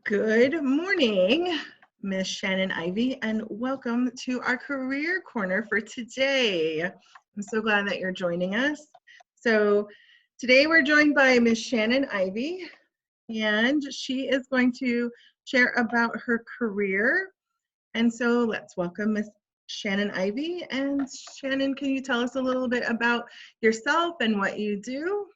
Good morning, Miss Shannon Ivey, and welcome to our Career Corner for today. I'm so glad that you're joining us. So today we're joined by Miss Shannon Ivey, and she is going to share about her career. And so let's welcome Miss Shannon Ivey. And Shannon, can you tell us a little bit about yourself and what you do?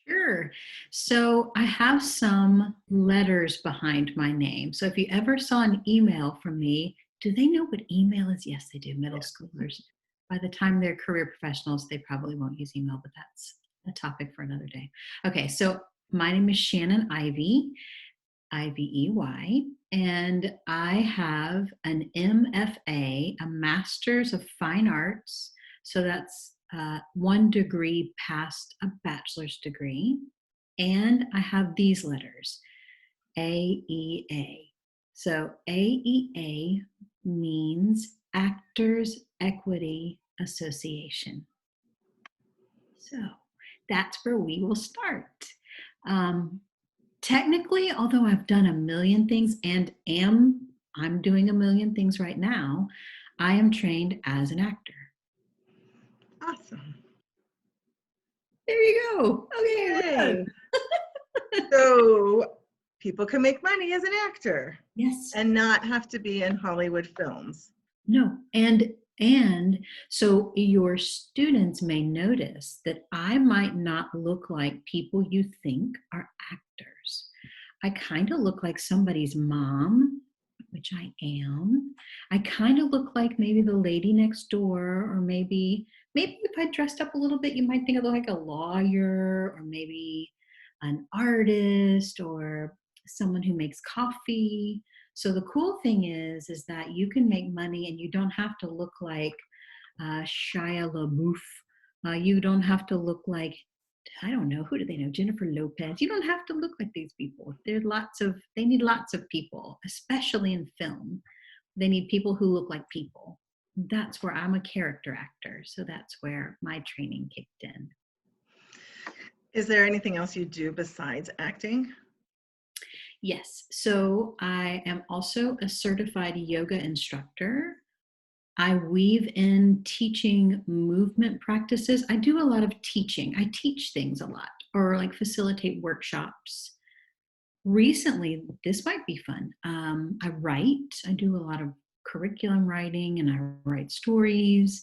Sure. So I have some letters behind my name. So if you ever saw an email from me, do they know what email is? Yes, they do. Middle schoolers. By the time they're career professionals, they probably won't use email, but that's a topic for another day. Okay, so my name is Shannon Ivey, Ivey, and I have an MFA, a Master's of Fine Arts. So that's one degree past a bachelor's degree. And I have these letters, AEA. So AEA means Actors Equity Association. So that's where we will start. Technically, although I've done a million things and I'm doing a million things right now, I am trained as an actor. Awesome. There you go. Okay, we're Yay. done. So people can make money as an actor Yes. and not have to be in Hollywood films. No. And so your students may notice that I might not look like people you think are actors. I kind of look like somebody's mom, which I am. I kind of look like maybe the lady next door, or maybe if I dressed up a little bit, you might think I look like a lawyer, or maybe an artist, or someone who makes coffee. So the cool thing is that you can make money and you don't have to look like Shia LaBeouf. You don't have to look like, I don't know, who do they know? Jennifer Lopez. You don't have to look like these people. They need lots of people, especially in film. They need people who look like people. That's where I'm a character actor. So that's where my training kicked in. Is there anything else you do besides acting? Yes. So I am also a certified yoga instructor. I weave in teaching movement practices. I do a lot of teaching. I teach things a lot or like facilitate workshops. Recently, this might be fun. I write. I do a lot of curriculum writing and I write stories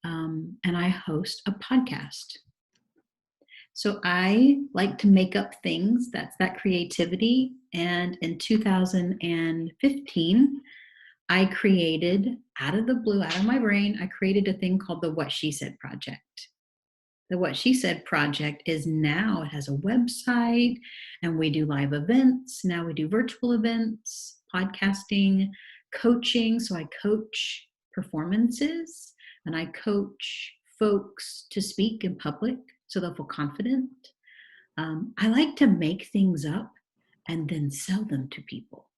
and I host a podcast. So I like to make up things. That's that creativity. And in 2015, I created, out of the blue, out of my brain, I created a thing called the What She Said Project. The What She Said Project is now, it has a website and we do live events. Now we do virtual events, podcasting, coaching. So I coach performances and I coach folks to speak in public so they'll feel confident. I like to make things up and then sell them to people.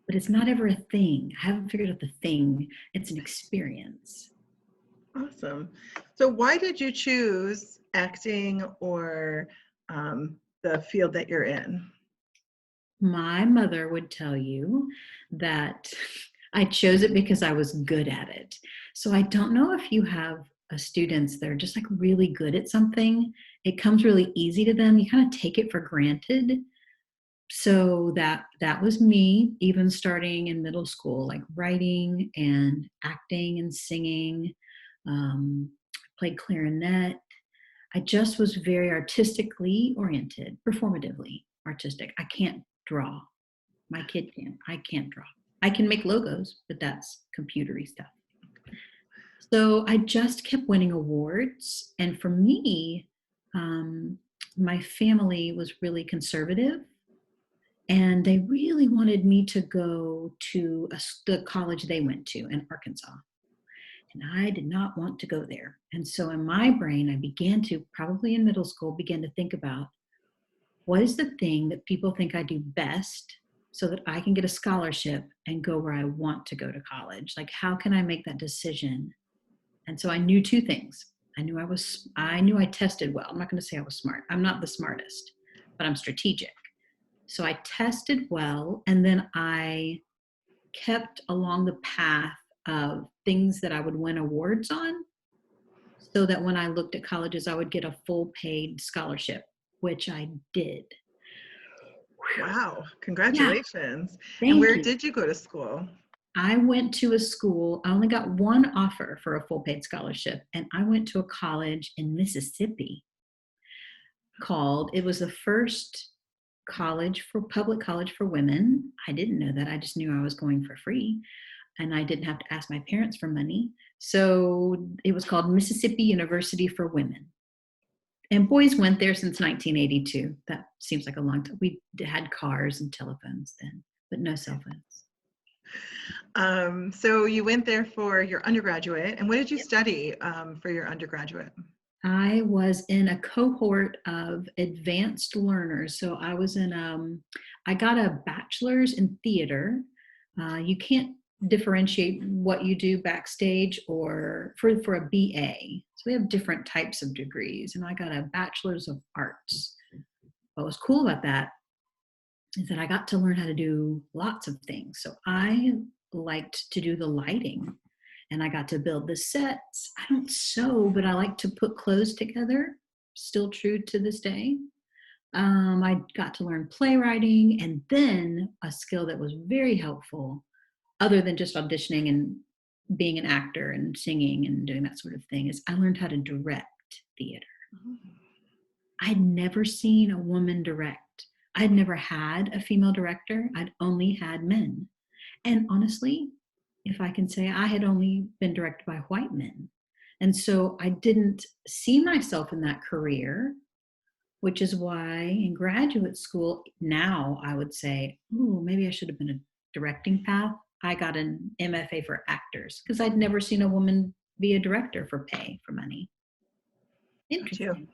But it's not ever a thing. I haven't figured out the thing. It's an experience. Awesome. So why did you choose acting or the field that you're in? My mother would tell you that I chose it because I was good at it. So I don't know if you have students that are just like really good at something. It comes really easy to them. You kind of take it for granted. So that was me, even starting in middle school, like writing and acting and singing. Played clarinet. I just was very artistically oriented, performatively artistic. I can't draw. My kid can. I can't draw. I can make logos, but that's computery stuff. So I just kept winning awards. And for me, my family was really conservative. And they really wanted me to go to the college they went to in Arkansas. And I did not want to go there. And so in my brain, I began to, probably in middle school, begin to think about what is the thing that people think I do best so that I can get a scholarship and go where I want to go to college? Like, how can I make that decision? And so I knew two things. I knew I tested well. I'm not going to say I was smart. I'm not the smartest, but I'm strategic. So I tested well, and then I kept along the path of things that I would win awards on, so that when I looked at colleges, I would get a full paid scholarship, which I did. Wow, Yeah, congratulations. And thank where you. did you go to school? I went to a school, I only got one offer for a full paid scholarship, and I went to a college in Mississippi it was the first public college for women. I didn't know that. I just knew I was going for free, and I didn't have to ask my parents for money. So it was called Mississippi University for Women. And boys went there since 1982. That seems like a long time. We had cars and telephones then, but no cell phones. So you went there for your undergraduate, and what did you Yep. study for your undergraduate? I was in a cohort of advanced learners. So I got a bachelor's in theater. You can't differentiate what you do backstage or for a BA. So we have different types of degrees, and I got a bachelor's of arts. What was cool about that is that I got to learn how to do lots of things. So I liked to do the lighting, and I got to build the sets. I don't sew, but I like to put clothes together, still true to this day. I got to learn playwriting, and then a skill that was very helpful, other than just auditioning and being an actor and singing and doing that sort of thing, is I learned how to direct theater. I'd never seen a woman direct. I'd never had a female director. I'd only had men. And honestly, if I can say, I had only been directed by white men. And so I didn't see myself in that career, which is why in graduate school, now I would say, oh, maybe I should have been a directing path. I got an MFA for actors because I'd never seen a woman be a director for pay, for money. Got you. Interesting.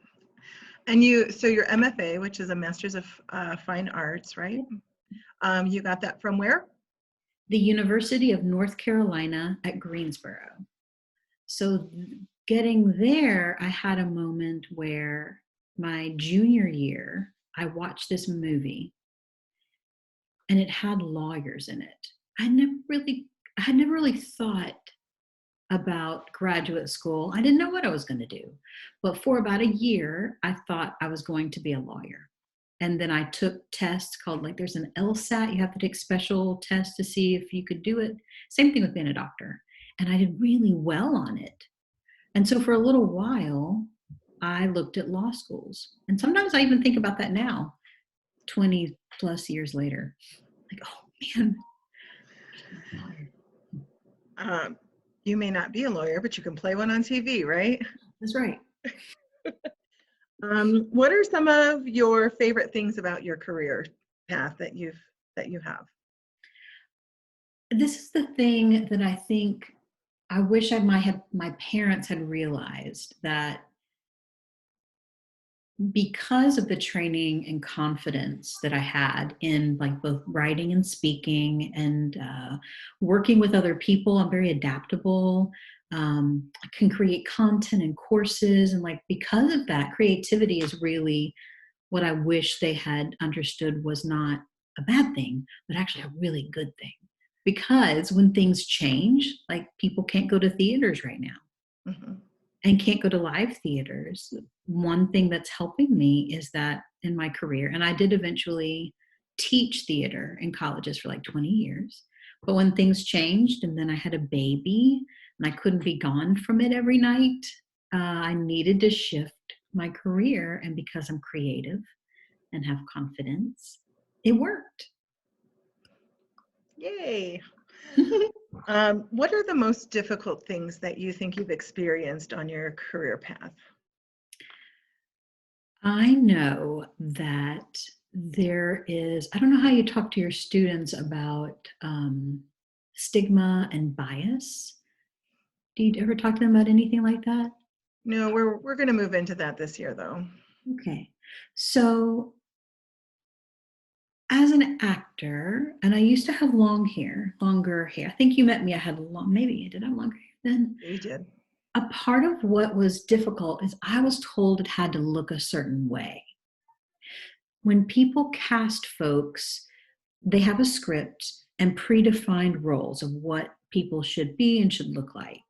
And so your MFA, which is a Master's of Fine Arts, right? You got that from where? The University of North Carolina at Greensboro. So getting there, I had a moment where my junior year, I watched this movie and it had lawyers in it. I had never really thought about graduate school. I didn't know what I was going to do. But for about a year, I thought I was going to be a lawyer. And then I took tests called, like, there's an LSAT. You have to take special tests to see if you could do it. Same thing with being a doctor. And I did really well on it. And so for a little while, I looked at law schools. And sometimes I even think about that now, 20 plus years later. Like, oh man. You may not be a lawyer, but you can play one on TV, right? That's right. What are some of your favorite things about your career path that you have? This is the thing that I think I wish my parents had realized, that because of the training and confidence that I had in, like, both writing and speaking and working with other people, I'm very adaptable. I can create content and courses, and, like, because of that, creativity is really what I wish they had understood was not a bad thing, but actually a really good thing. Because when things change, like, people can't go to theaters right now. Mm-hmm. And can't go to live theaters. One thing that's helping me is that in my career, and I did eventually teach theater in colleges for like 20 years, but when things changed and then I had a baby and I couldn't be gone from it every night, I needed to shift my career. And because I'm creative and have confidence, it worked. Yay. What are the most difficult things that you think you've experienced on your career path? I know that I don't know how you talk to your students about stigma and bias. Do you ever talk to them about anything like that? No, we're going to move into that this year, though. Okay. So, as an actor, and I used to have longer hair. I think you met me, I had maybe I did have longer hair then. You did. A part of what was difficult is I was told it had to look a certain way. when people cast folks, they have a script and predefined roles of what people should be and should look like.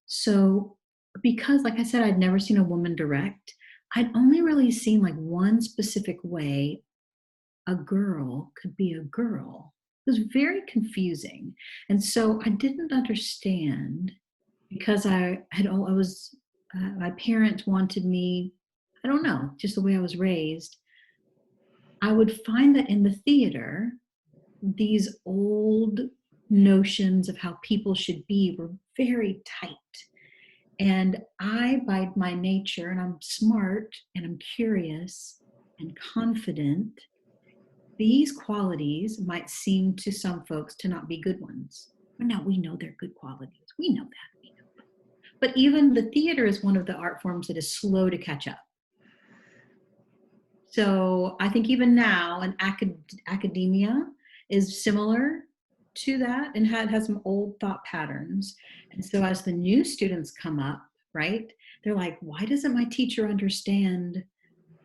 So, because, like I said, I'd never seen a woman direct, I'd only really seen like one specific way a girl could be a girl. It was very confusing. And so I didn't understand because my parents wanted me, I don't know, just the way I was raised. I would find that in the theater, these old notions of how people should be were very tight. And I, by my nature, and I'm smart and I'm curious and confident, these qualities might seem to some folks to not be good ones. But now we know they're good qualities. We know that. We know that. But even the theater is one of the art forms that is slow to catch up. So I think even now, academia is similar to that and has some old thought patterns. And so as the new students come up, right, they're like, why doesn't my teacher understand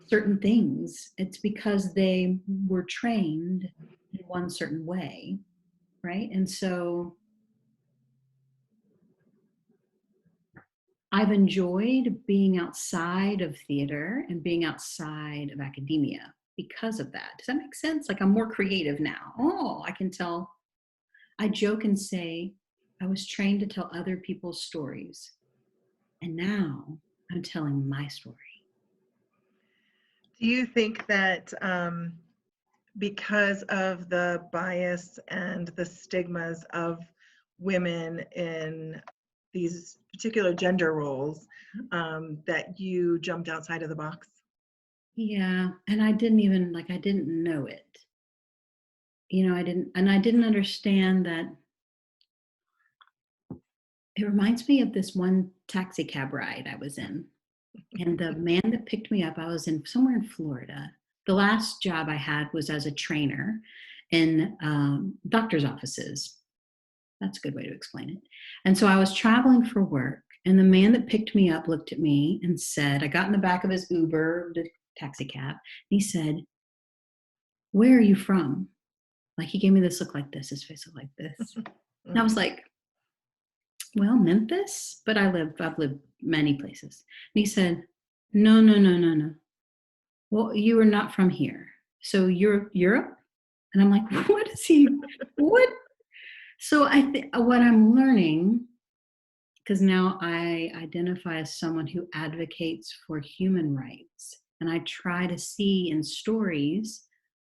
certain things? It's because they were trained in one certain way, right? And so I've enjoyed being outside of theater and being outside of academia because of that. Does that make sense? Like I'm more creative now. Oh, I can tell. I joke and say, I was trained to tell other people's stories. And now I'm telling my story. Do you think that because of the bias and the stigmas of women in these particular gender roles, that you jumped outside of the box? Yeah. And I didn't know it. I didn't understand that. It reminds me of this one taxi cab ride I was in. And the man that picked me up, I was in somewhere in Florida. The last job I had was as a trainer in doctor's offices. That's a good way to explain it. And so I was traveling for work, and the man that picked me up looked at me and said, I got in the back of his Uber, the taxi cab, and he said, where are you from? Like he gave me this look like this, his face looked like this. And I was like, well, Memphis, but I've lived many places. And he said, no, no, no, no, no. Well, you are not from here. So you're Europe? And I'm like, what? So what I'm learning, because now I identify as someone who advocates for human rights. And I try to see in stories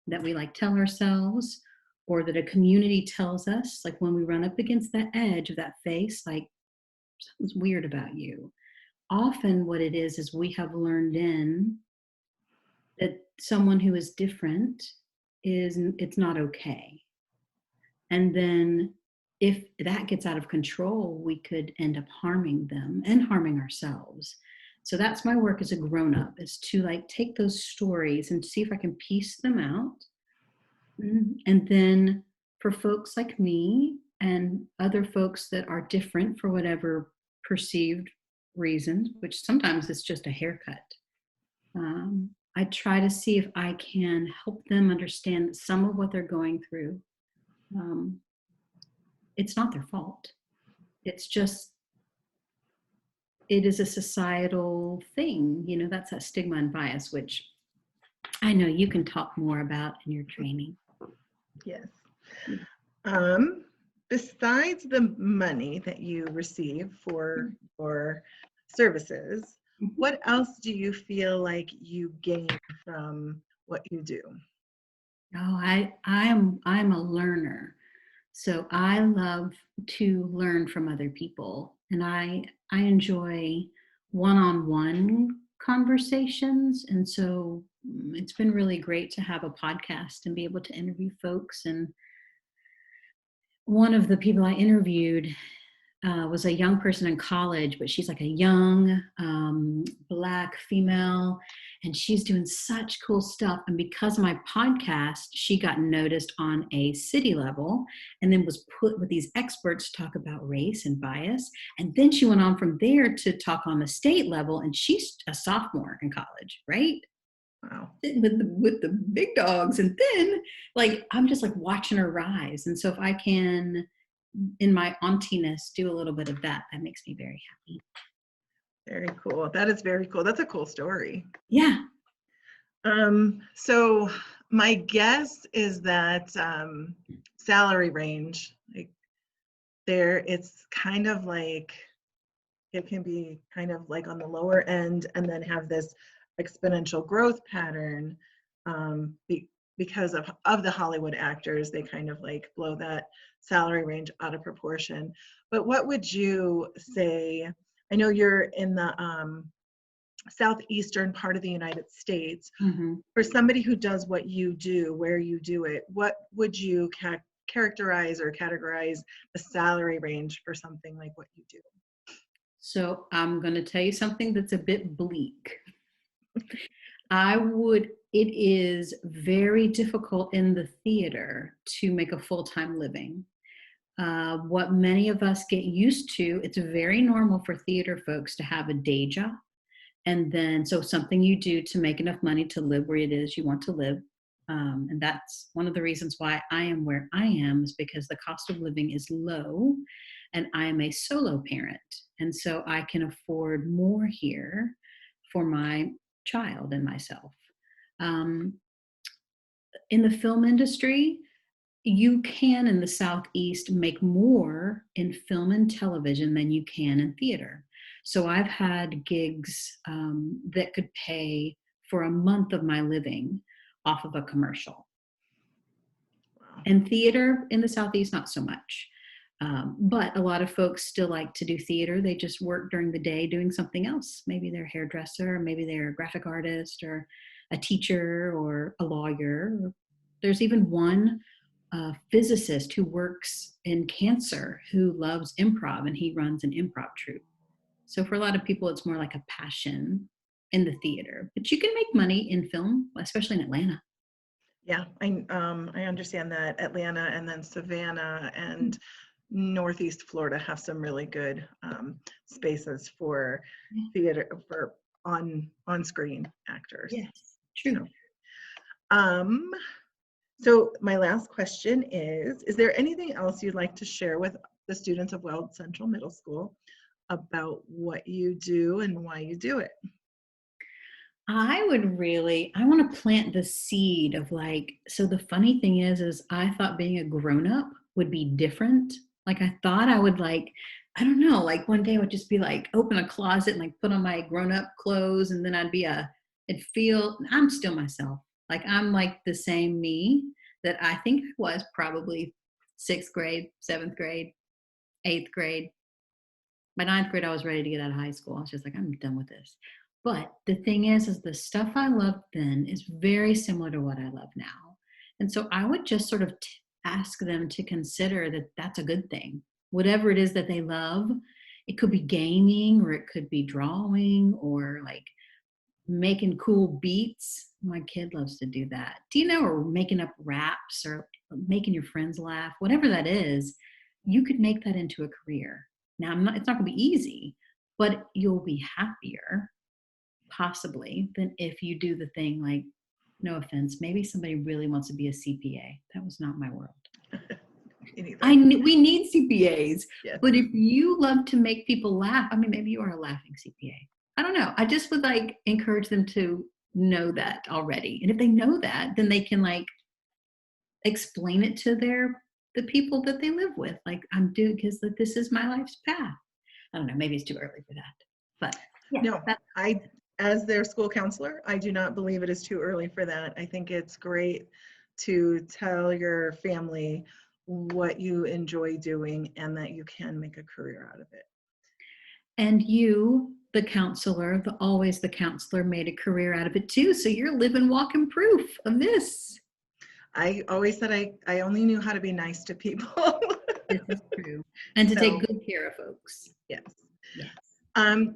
that we like tell ourselves or that a community tells us, like when we run up against that edge of that face, like something's weird about you. Often what it is we have learned in that someone who is different it's not okay. And then if that gets out of control, we could end up harming them and harming ourselves. So that's my work as a grown-up, is to like take those stories and see if I can piece them out. And then for folks like me and other folks that are different for whatever perceived reasons, which sometimes it's just a haircut, I try to see if I can help them understand that some of what they're going through, it's not their fault. It's just, it is a societal thing. That's that stigma and bias, which I know you can talk more about in your training. Yes. Besides the money that you receive for services, what else do you feel like you gain from what you do? Oh, I'm a learner. So I love to learn from other people, and I enjoy one-on-one conversations. And so it's been really great to have a podcast and be able to interview folks. And one of the people I interviewed was a young person in college, but she's like a young Black female, and she's doing such cool stuff. And because of my podcast, she got noticed on a city level and then was put with these experts to talk about race and bias. And then she went on from there to talk on the state level, and she's a sophomore in college, right? Wow. sitting with the big dogs. And then like I'm just like watching her rise. And so if I can, in my auntiness, do a little bit of that, that makes me very happy. Very cool. That is very cool. That's a cool story. Yeah. So my guess is that salary range, like there, it's kind of like it can be kind of like on the lower end and then have this exponential growth pattern because of the Hollywood actors. They kind of like blow that salary range out of proportion. But what would you say? I know you're in the southeastern part of the United States. Mm-hmm. For somebody who does what you do, where you do it, what would you characterize or categorize the salary range for something like what you do? So I'm going to tell you something that's a bit bleak. It is very difficult in the theater to make a full-time living. What many of us get used to, it's very normal for theater folks to have a day job. And then, so something you do to make enough money to live where it is you want to live. And that's one of the reasons why I am where I am, is because the cost of living is low and I am a solo parent. And so I can afford more here for my child and myself. In the film industry, you can in the Southeast make more in film and television than you can in theater. So I've had gigs that could pay for a month of my living off of a commercial. Wow. And theater in the Southeast, not so much. But a lot of folks still like to do theater. They just work during the day doing something else. Maybe they're a hairdresser, or maybe they're a graphic artist, or a teacher, or a lawyer. There's even one physicist who works in cancer who loves improv, and he runs an improv troupe. So for a lot of people, it's more like a passion in the theater. But you can make money in film, especially in Atlanta. Yeah, I understand that Atlanta and then Savannah and Northeast Florida have some really good spaces for theater for on-screen actors. Yes, true. So my last question is there anything else you'd like to share with the students of Weld Central Middle School about what you do and why you do it? I want to plant the seed of like, so the funny thing is I thought being a grown-up would be different. Like I thought I would like, I don't know, like one day I would just be like, open a closet and like put on my grown-up clothes. And then I'm still myself. Like I'm like the same me that I think I was probably 6th grade, 7th grade, 8th grade. By 9th grade, I was ready to get out of high school. I was just like, I'm done with this. But the thing is the stuff I loved then is very similar to what I love now. And so I would just sort of ask them to consider that that's a good thing. Whatever it is that they love, it could be gaming, or it could be drawing, or like making cool beats. My kid loves to do that. Do you know, or making up raps, or making your friends laugh, whatever that is, you could make that into a career. Now, it's not going to be easy, but you'll be happier possibly than if you do the thing like, no offense, maybe somebody really wants to be a CPA. That was not my world. We need CPAs, yes. But if you love to make people laugh, I mean, maybe you are a laughing CPA. I don't know. I just would like encourage them to know that already. And if they know that, then they can like explain it to the people that they live with. Like I'm doing, because this is my life's path. I don't know. Maybe it's too early for that, but yeah, no, as their school counselor, I do not believe it is too early for that. I think it's great to tell your family what you enjoy doing and that you can make a career out of it. And you, the counselor, always the counselor, made a career out of it too. So you're living walking proof of this. I always said I only knew how to be nice to people. This is true. And to take good care of folks. Yes. Yes.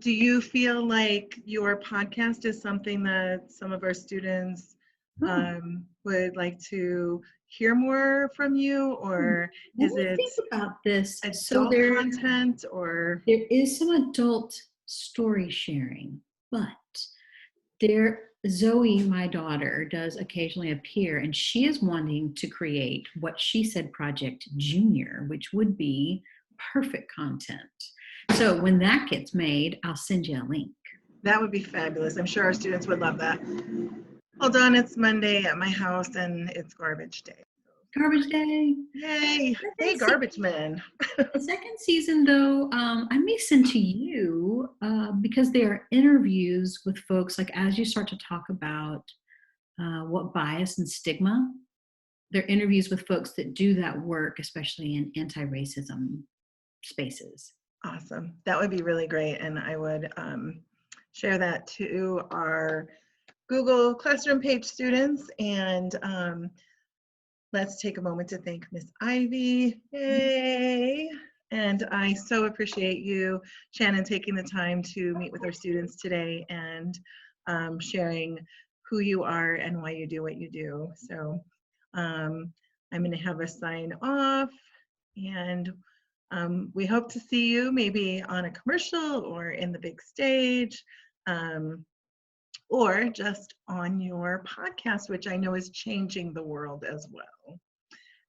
Do you feel like your podcast is something that some of our students would like to hear more from you, or is it think about this adult content, or there is some adult story sharing, but there Zoe, my daughter, does occasionally appear, and she is wanting to create what she said Project Junior, which would be perfect content. So when that gets made, I'll send you a link. That would be fabulous. I'm sure our students would love that. Hold on, it's Monday at my house and it's garbage day. Garbage day. Yay! Hey, garbage men. The second season, though, I may send to you because they are interviews with folks. Like as you start to talk about what bias and stigma, they're interviews with folks that do that work, especially in anti-racism spaces. Awesome. That would be really great. And I would share that to our Google Classroom page students. And let's take a moment to thank Miss Ivy. Yay! And I so appreciate you, Shannon, taking the time to meet with our students today and sharing who you are and why you do what you do. So I'm going to have us sign off, and we hope to see you maybe on a commercial or in the big stage. Or just on your podcast, which I know is changing the world as well.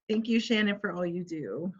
Thank you, Shannon, for all you do.